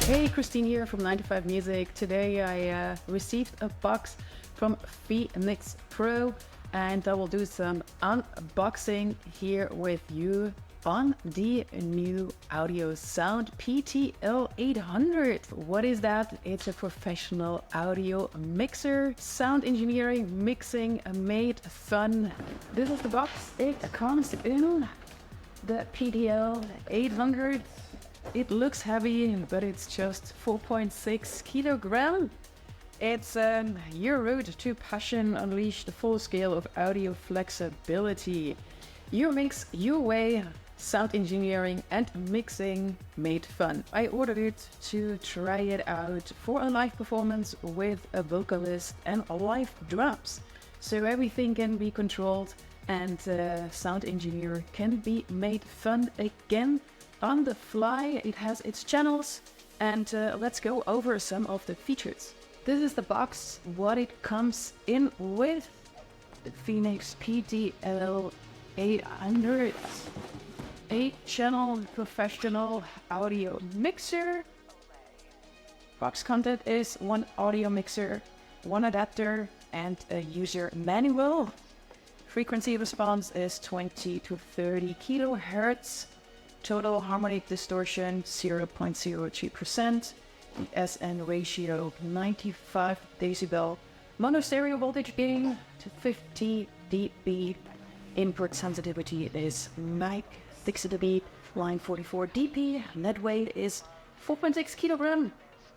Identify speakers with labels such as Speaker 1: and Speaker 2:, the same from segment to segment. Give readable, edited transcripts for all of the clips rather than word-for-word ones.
Speaker 1: Hey, Christine here from 9 to 5 Music. Today I received a box from Phoenix Pro and I will do some unboxing here with you on the new audio sound PTL-800. What is that? It's a professional audio mixer, sound engineering, mixing made fun. This is the box. It comes in the PTL-800. It looks heavy, but it's just 4.6 kilogram. It's your route to passion. Unleash the full scale of audio flexibility. You mix your way. Sound engineering and mixing made fun. I ordered it to try it out for a live performance with a vocalist and live drums. So everything can be controlled and sound engineer can be made fun again. On the fly, it has its channels, and let's go over some of the features. This is the box, what it comes in with. The Phoenix PTL-800, 8-channel professional audio mixer. Box content is one audio mixer, one adapter, and a user manual. Frequency response is 20 to 30 kilohertz. Total harmonic distortion 0.03%, SN ratio 95 decibel, mono stereo voltage gain to 50 dB, input sensitivity is mic 60 dB, line 44 dB, net weight is 4.6 kilogram,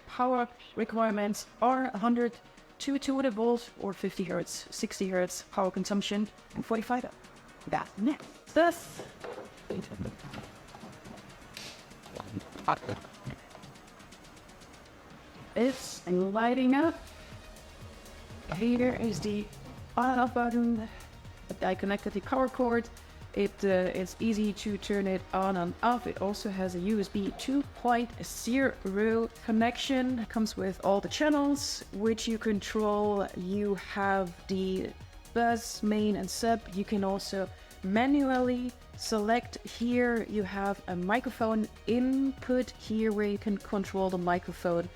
Speaker 1: power requirements are 100 to 200 volts or 50 hertz, 60 hertz power consumption, and 45 that net. Thus, it's lighting up. Here is the on-off button. I connected the power cord. It's easy to turn it on and off. It also has a USB 2.0 connection. It comes with all the channels which you control. You have the bus, main, and sub. You can also manually select. Here you have a microphone input here where you can control the microphone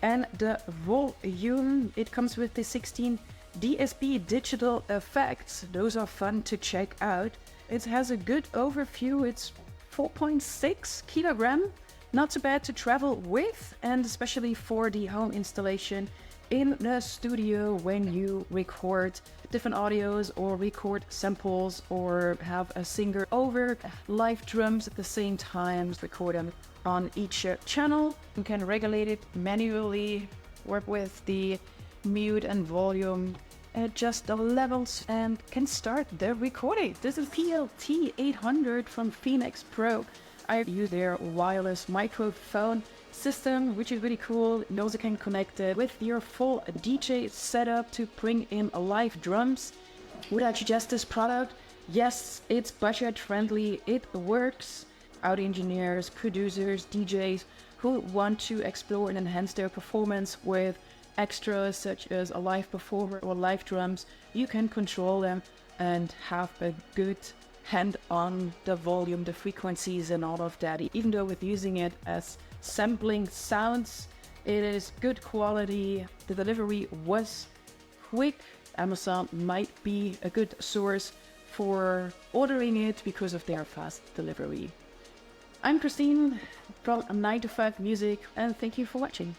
Speaker 1: and the volume. It comes with the 16 DSP digital effects. Those are fun to check out. It has a good overview. It's 4.6 kilogram. Not so bad to travel with, and especially for the home installation in the studio when you record different audios or record samples or have a singer over live drums at the same time, record them on each channel. You can regulate it manually, work with the mute and volume, adjust the levels, and can start the recording. This is PTL-800 from Phoenix Pro. I use their wireless microphone system, which is really cool. It also can connect it with your full DJ setup to bring in live drums. Would I suggest this product? Yes, it's budget friendly. It works. Audio engineers, producers, DJs who want to explore and enhance their performance with extras such as a live performer or live drums, you can control them and have a good hand on the volume, the frequencies, and all of that. Even though with using it as sampling sounds, it is good quality. The delivery was quick. Amazon might be a good source for ordering it because of their fast delivery. I'm Christine from 9 to 5 Music, and thank you for watching.